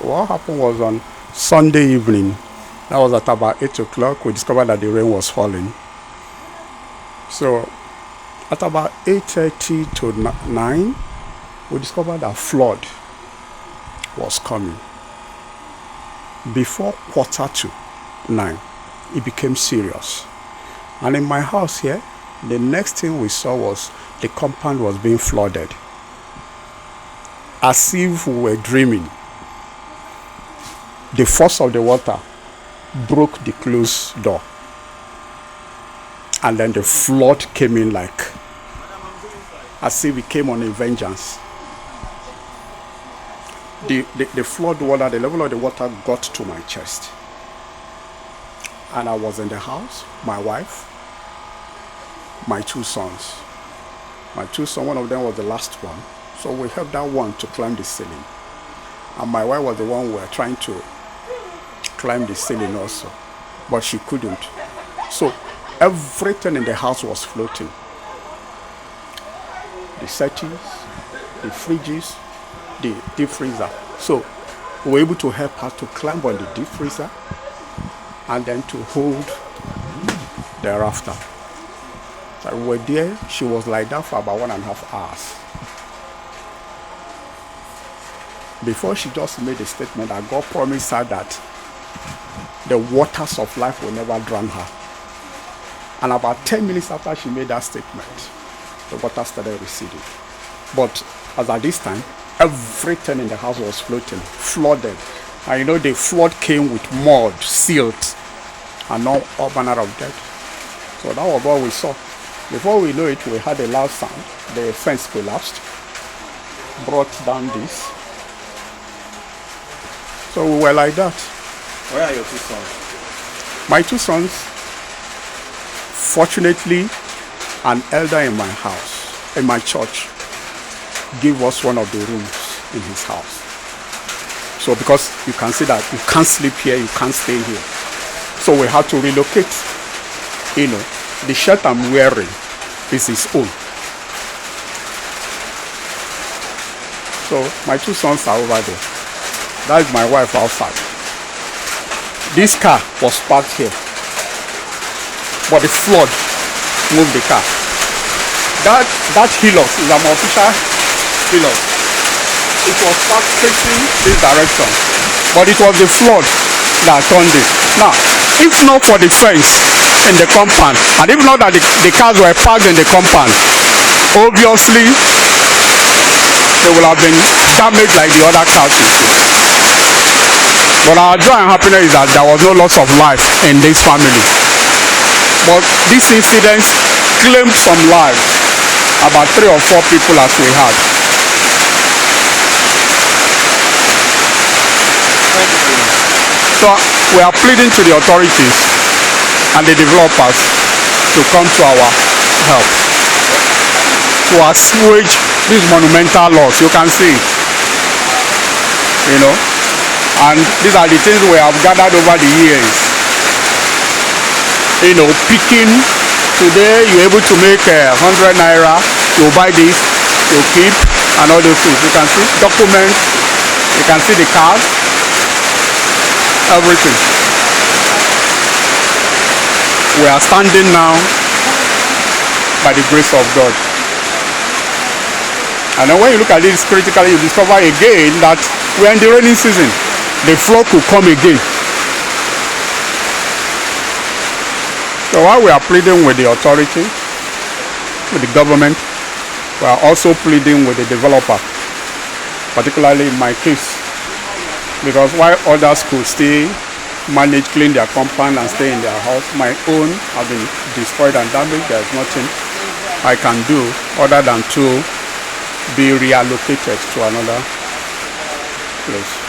What happened was on Sunday evening, that was at about 8 o'clock, we discovered that the rain was falling. So at about 8:30 to 9, we discovered that flood was coming. Before 8:45, it became serious. And in my house here, the next thing we saw was the compound was being flooded. As if we were dreaming. The force of the water broke the closed door. And then the flood came in like, as if it came on a vengeance. The flood water, the level of the water got to my chest. And I was in the house, my wife, my two sons. My two sons, one of them was the last one. So we helped that one to climb the ceiling. And my wife was the one who were trying to climb the ceiling also. But she couldn't. So everything in the house was floating. The settings, the fridges, the deep freezer. So we were able to help her to climb on the deep freezer and then to hold thereafter. So we were there, she was like that for about 1.5 hours. Before she just made a statement that God promised her that the waters of life will never drown her. And about 10 minutes after she made that statement, the water started receding. But as at this time, everything in the house was floating, flooded. And you know, the flood came with mud, silt, and all manner of death. So that was what we saw. Before we know it, we had a loud sound. The fence collapsed, brought down this. So we were like that. Where are your two sons? My two sons, fortunately, an elder in my house, in my church, gave us one of the rooms in his house. So because you can see that you can't sleep here, you can't stay here. So we had to relocate. You know, the shirt I'm wearing is his own. So my two sons are over there. That is my wife outside. This car was parked here, but the flood moved the car. That hillock is an official hillock. It was parked facing this direction, but it was the flood that turned it. Now, if not for the fence in the compound, and if not that the cars were parked in the compound, obviously they would have been damaged like the other cars. But our joy and happiness is that there was no loss of life in this family. But this incident claimed some lives, about 3 or 4 people as we had. So we are pleading to the authorities and the developers to come to our help, to assuage this monumental loss. You can see it, you know. And these are the things we have gathered over the years. You know, picking. Today you're able to make 100 naira. You buy this, you keep, and all those things. You can see documents. You can see the cars. Everything. We are standing now by the grace of God. And then when you look at this critically, you discover again that we are in the rainy season. The flood could come again. So while we are pleading with the authority, with the government, we are also pleading with the developer, particularly in my case, because while others could still manage, clean their compound and stay in their house, my own have been destroyed and damaged. There is nothing I can do other than to be reallocated to another place.